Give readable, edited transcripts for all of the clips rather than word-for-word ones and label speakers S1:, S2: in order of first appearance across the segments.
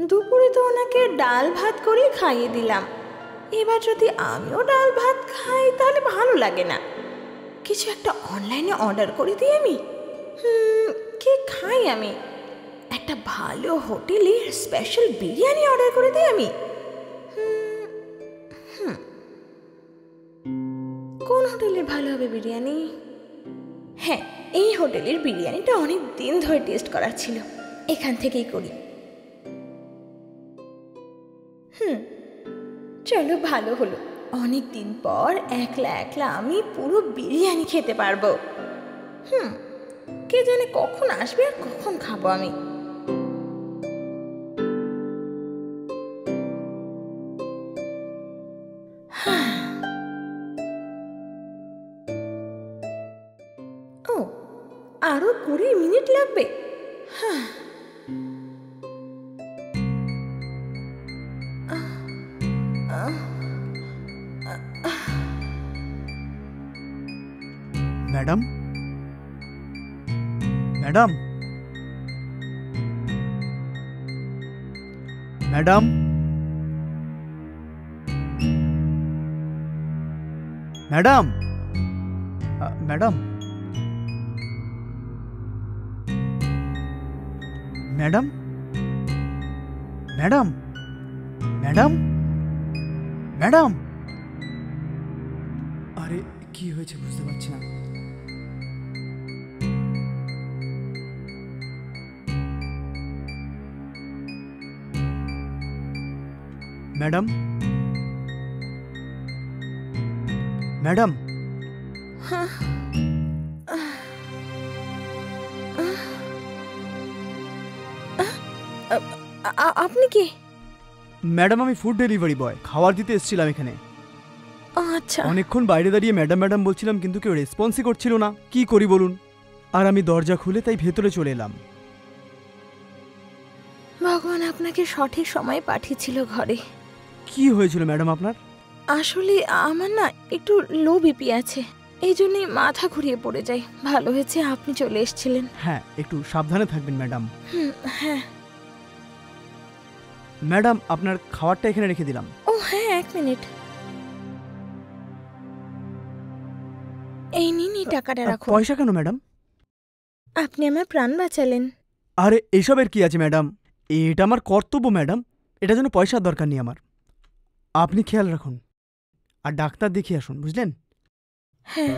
S1: দুপুরে তো ওনাকে ডাল ভাত করে খাইয়ে দিলাম, এবার যদি আমিও ডাল ভাত খাই তাহলে ভালো লাগে না। কিছু একটা অনলাইনে অর্ডার করে দিই আমি। কি খাই আমি? একটা ভালো হোটেলে স্পেশাল বিরিয়ানি অর্ডার করে দিই আমি। কোন হোটেলে ভালো হবে বিরিয়ানি? হ্যাঁ, এই হোটেলের বিরিয়ানিটা অনেক দিন ধরে টেস্ট করার ছিল, এখান থেকেই করি। চলো, ভালো হলো, অনেক দিন পর একলা একলা আমি পুরো বিরিয়ানি খেতে পারবো। কে জানে কখন আসবে আর কখন খাবো আমি। ও, আরো 20 মিনিট লাগবে।
S2: Madam, madam, madam, madam, madam, madam, madam, madam, madam. আরে কি হয়েছে বুঝতে পারছি না। ম্যাডাম, ম্যাডাম,
S1: আপনি কি?
S2: ম্যাডাম, আমি ফুড ডেলিভারি বয়, খাবার দিতে এসেছিলাম এখানে।
S1: আচ্ছা।
S2: অনেকক্ষণ বাইরে দাঁড়িয়ে ম্যাডাম ম্যাডাম বলছিলাম, কিন্তু কেউ রেসপন্সই করছিল না। কি করি বলুন? আর আমি দরজা খুলে তাই ভেতরে চলে এলাম।
S1: ভগবান আপনাকে সঠিক সময়ে পাঠিয়েছিল ঘরে।
S2: কি হয়েছিল ম্যাডাম আপনার?
S1: আসলে আমার না একটু লো বিপি আছে, এই জন্যই মাথা ঘুরিয়ে পড়ে যায়। ভালো হয়েছে আপনি চলে এসেছিলেন।
S2: হ্যাঁ, একটু সাবধানে থাকবেন ম্যাডাম।
S1: হ্যাঁ।
S2: ম্যাডাম, আপনার খাবারটা এখানে রেখে দিলাম।
S1: ও হ্যাঁ, 1 মিনিট। এই নিন, এই টাকাটা রাখুন।
S2: পয়সা কেন ম্যাডাম?
S1: আপনি আমার প্রাণ বাঁচালেন।
S2: আরে এসবের কি আছে ম্যাডাম, এটা আমার কর্তব্য ম্যাডাম, এটার জন্য পয়সার দরকার নেই আমার। আপনি খেয়াল রাখুন আর ডাক্তার দেখিয়ে আসুন, বুঝলেন?
S1: হ্যাঁ।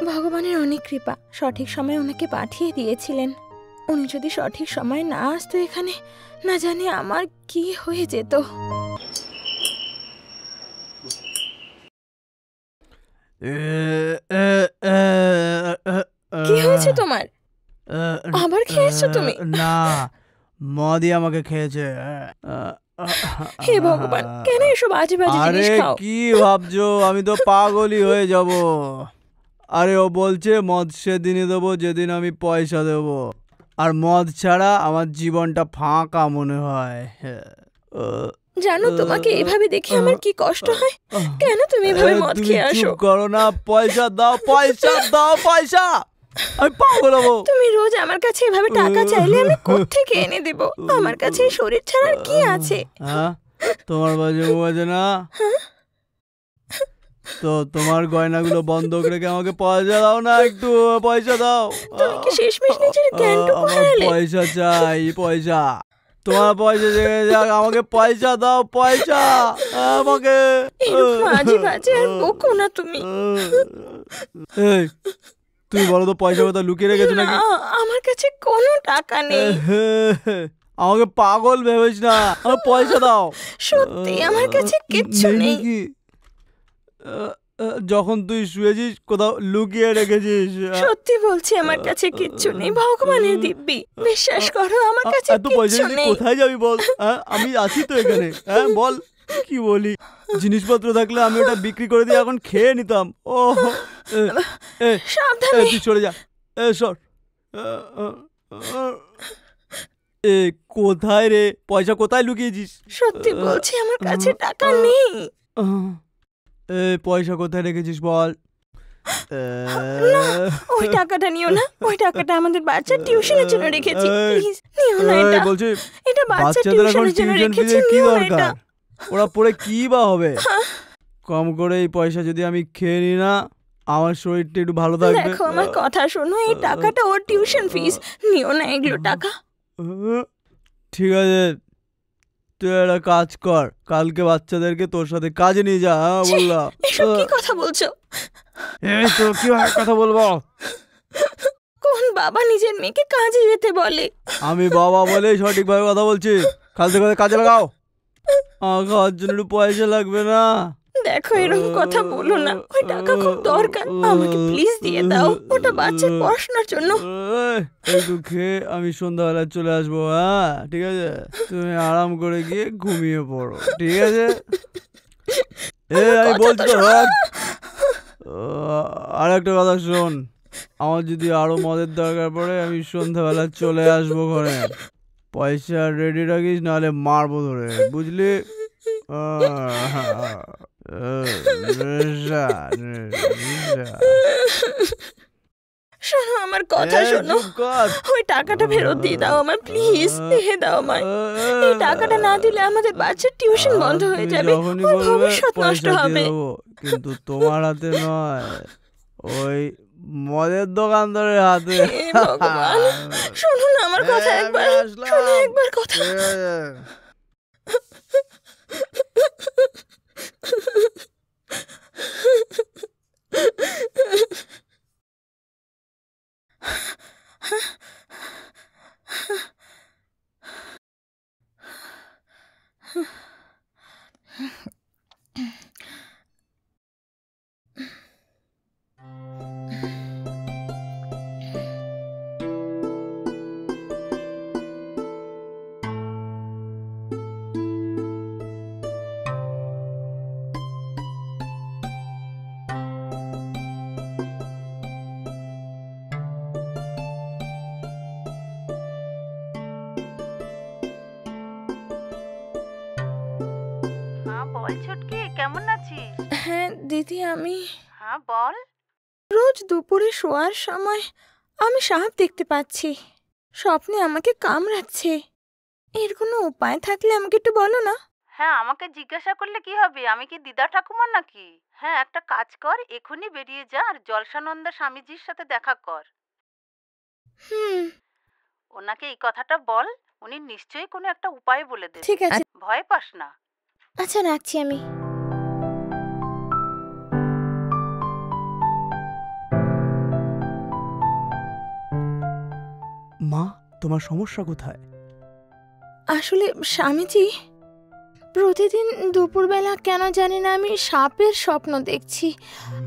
S1: ভগবানের অনেক কৃপা, সঠিক সময়ে ওনাকে পাঠিয়ে দিয়েছিলেন। উনি যদি সঠিক সময় না আসতো এখানে, না জানি আমার কি হয়ে যেত। কি হয়েছে তোমার? আবার খেয়েছো তুমি?
S2: না, মদই আমাকে খেয়েছে।
S1: হে ভগবান, কেন এসব আজে বাজে জিনিস
S2: আরে
S1: খাও?
S2: কি ভাবছো, আমি তো পাগলই হয়ে যাব। আরে ও বলছে মদ সেদিনই দেবো যেদিন আমি পয়সা দেবো, আর মদ ছাড়া আমার জীবনটা ফাঁকা মনে হয়।
S1: জানো, তোমাকে এভাবে দেখে আমার কি কষ্ট হয়। কেন তুমি এভাবে মদ খেয়ে আসো?
S2: চুপ করো না, পয়সা দাও, পয়সা দাও, পয়সা। আমি পাগল হবো।
S1: তুমি রোজ আমার কাছে এভাবে টাকা চাইলে আমি কোত্থেকে এনে দেব? আমার কাছে এই শরীর ছাড়া আর কি আছে?
S2: হ্যাঁ, তোমার বাজে না তো? তোমার গয়নাগুলো বন্ধক রেখে আমাকে পয়সা দাও না, একটু পয়সা দাও।
S1: তুমি কি শেষমেশ নিজের জ্ঞানটুকু
S2: আমার
S1: হারালে?
S2: পয়সা চাই, পয়সা। তোমার পয়সা জেগে যাক, আমাকে পয়সা দাও, পয়সা আমাকে।
S1: এরকম আজে বাজে আর বকো না তুমি।
S2: এই, তুমি বলো তো পয়সা কথা লুকিয়ে রেখেছো নাকি?
S1: না, আমার কাছে কোনো টাকা নেই।
S2: আমাকে পাগল ভেবেছ না, আমার পয়সা দাও।
S1: সত্যি আমার কাছে কিচ্ছু নেই।
S2: নাকি? যখন তুই শুয়েছিস কোথাও লুকিয়ে রেখেছিস?
S1: সত্যি বলছি, আমার কাছে কিচ্ছু নেই। ভগবানের দিব্যি, বিশ্বাস করো, আমার কাছে
S2: এত পয়সা
S1: কিচ্ছু নেই।
S2: কোথায় যাবি বল? আমি আছি তো এখানে। হ্যাঁ বল, কি বলি? জিনিসপত্র থাকলে আমি ওটা বিক্রি করে দিয়ে এখন খেয়ে নিতাম। ও
S1: সাবধানে।
S2: তুই চলে যা, সর। এ কোথায় রে, পয়সা কোথায় লুকিয়েছিস?
S1: সত্যি বলছি, আমার কাছে টাকা নেই।
S2: এই পয়সা কোথায় রেখেছিস বল।
S1: না, ওই টাকাটা নিও না, ওই টাকাটা আমাদের বাচ্চার টিউশনের জন্য রেখেছি, প্লিজ নিও না এটা।
S2: বলছি
S1: এটা বাচ্চার
S2: বাচ্চাদের এখন
S1: টিউশনের জন্য
S2: টিউশন
S1: রেখেছি,
S2: ফিজের কি
S1: নিও না এটা।
S2: দরকার? ওরা পড়ে কি বা হবে? কম করে এই পয়সা যদি আমি খেয়ে নিই না, আমার শরীরটা একটু ভালো থাকবে।
S1: দেখো আমার কথা শোনো, এই টাকাটা ওর টিউশন ফিস, নিও না এগুলো টাকা।
S2: ঠিক আছে, তুই একটা কাজ কর, কালকে বাচ্চাদেরকে তোর সাথে কাজে নিয়ে যা। হ্যাঁ
S1: ছি,
S2: বললাম।
S1: এসব কি কথা বলছো?
S2: এই তো কি কথা বলবো?
S1: কোন বাবা নিজের মেয়েকে কাজে যেতে বলে?
S2: আমি বাবা বলে সঠিকভাবে কথা বলছি। কাল থেকে কাজে লাগাও। আমার খাওয়ার জন্য একটু পয়সা লাগবে না?
S1: দেখো এরকম কথা বলো না, ওই টাকা খুব দরকার, আমাকে প্লিজ দিয়ে দাও, ওটা বাচ্চার পড়াশোনার জন্য।
S2: একটু খেয়ে আমি সন্ধ্যাবেলা চলে আসবো। হ্যাঁ ঠিক আছে, তুমি আরাম করে গিয়ে ঘুমিয়ে পড়ো, ঠিক আছে? আমি বলছি তো, আর একটা কথা শোন, আমার যদি আরো মদের দরকার পড়ে আমি সন্ধ্যাবেলা চলে আসবো ঘরে। পয়সা রেডি রাখিস, নাহলে মারবো ধরে, বুঝলি?
S1: শোনো আমার কথা শোনো, ওই টাকাটা ফেরত দিয়ে দাও আমার, প্লিজ দিয়ে দাও আমার। এই টাকাটা না দিলে আমাদের বাচ্চার টিউশন বন্ধ হয়ে যাবে, ওর ভবিষ্যৎ নষ্ট হবে।
S2: কিন্তু তোমার হাতে নয়, ওই মদের দোকানদারের হাতে।
S1: হে ভগবান, শোনো না আমার কথা একবার, শোনো একবার কথা।
S3: হ্যাঁ বল ছুটকি, কেমন আছিস?
S1: হ্যাঁ দিদি, আমি
S3: হ্যাঁ বল।
S1: রোজ দুপুরে শোয়ার সময় আমি সাপ দেখতে পাচ্ছি, স্বপ্নে আমাকে কামড়াচ্ছে। এর কোনো উপায় থাকলে আমাকে একটু বলো না।
S3: হ্যাঁ আমাকে জিজ্ঞাসা করলে কি হবে, আমি কি দিদা ঠাকুমা নাকি? হ্যাঁ একটা কাজ কর, এখনই বেরিয়ে যা আর জলসানন্দা স্বামীজির সাথে দেখা কর।
S1: হুম,
S3: ওনাকে এই কথাটা বল, উনি নিশ্চয়ই কোনো একটা উপায় বলে দেবেন।
S1: ঠিক আছে।
S3: ভয় পাস না।
S1: আচ্ছা রাখছি আমি।
S2: মা, তোমার সমস্যা কোথায়?
S1: আসলে স্বামীজি, প্রতিদিন দুপুরবেলা কেন জানি না আমি সাপের স্বপ্ন দেখছি,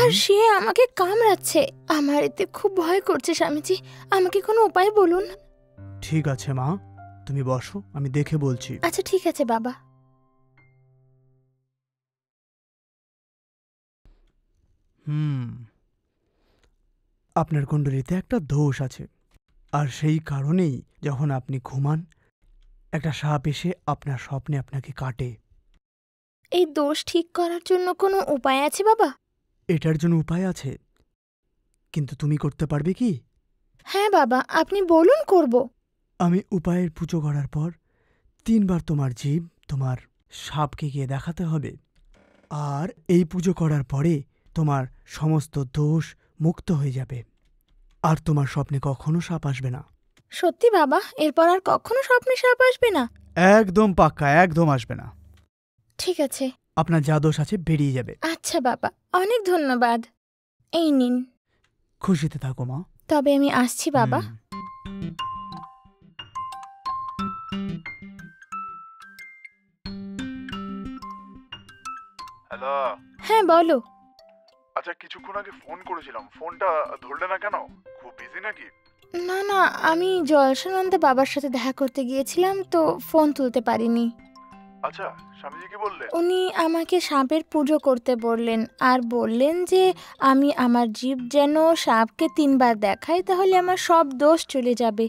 S1: আর সে আমাকে কামড়াচ্ছে। আমার এতে খুব ভয় করছে স্বামীজি, আমাকে কোনো উপায় বলুন।
S2: ঠিক আছে মা, তুমি বসো, আমি দেখে বলছি।
S1: আচ্ছা ঠিক আছে বাবা।
S2: আপনার কুণ্ডলিতে একটা দোষ আছে, আর সেই কারণেই যখন আপনি ঘুমান একটা সাপ এসে আপনার স্বপ্নে আপনাকে কাটে।
S1: এই দোষ ঠিক করার জন্য কোনো উপায় আছে বাবা?
S2: এটার জন্য উপায় আছে, কিন্তু তুমি করতে পারবে কি?
S1: হ্যাঁ বাবা, আপনি বলুন, করব।
S2: আমি উপায়ের পুজো করার পর 3 বার তোমার জীব তোমার সাপকে গিয়ে দেখাতে হবে, আর এই পুজো করার পরে তোমার সমস্ত দোষ মুক্ত হয়ে যাবে, আর তোমার স্বপ্নে কখনো সাপ আসবে না।
S1: সত্যি বাবা? এরপর আর কখনো স্বপ্নে সাপ আসবে না?
S2: একদম পাক্কা, একদম আসবে না।
S1: ঠিক আছে।
S2: আপনার যা দোষ আছে বেরিয়ে যাবে।
S1: আচ্ছা বাবা, অনেক ধন্যবাদ। এই নিন।
S2: খুশিতে থাকো মা।
S1: তবে আমি আসছি বাবা।
S4: হ্যালো।
S1: হ্যাঁ বলো।
S4: আচ্ছা কিছুক্ষণ আগে ফোন করেছিলাম, ফোনটা ধরলে না কেন? খুব বিজি নাকি?
S1: না না, আমি জলসানন্দা বাবার সাথে দেখা করতে গিয়েছিলাম, তো ফোন তুলতে পারিনি।
S4: আচ্ছা, স্বামীজি কি বললেন?
S1: উনি আমাকে সাপের পুজো করতে বললেন, আর বললেন যে আমি আমার জীব যেন সাপকে 3 বার দেখাই, তাহলে আমার সব দোষ চলে যাবে।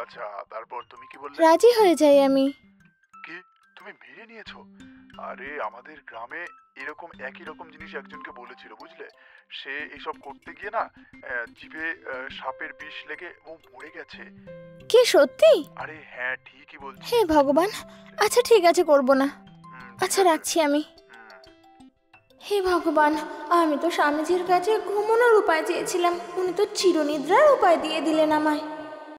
S4: আচ্ছা, তারপর তুমি কি বললে?
S1: রাজি হয়ে যাই আমি।
S4: কি তুমি মেনে নিয়েছো? আরে আমাদের গ্রামে এরকম একই রকম জিনিস একজনকে বলেছিল, বুঝলে? সে এসব করতে গিয়ে না জিভে সাপের বিষ লেগে ও মরে গেছে।
S1: কি সত্যি?
S4: আরে হ্যাঁ, ঠিকই বলছি।
S1: হে ভগবান, আচ্ছা ঠিক আছে, করব না।
S4: ঠিক
S1: আচ্ছা
S4: আছে।
S1: রাখছি আমি।
S4: হুম।
S1: হে ভগবান, আমি তো স্বামীজির কাছে ঘুমানোর উপায় চেয়েছিলাম, উনি তো চিরনিদ্রার উপায় দিয়ে দিলেন আমায়।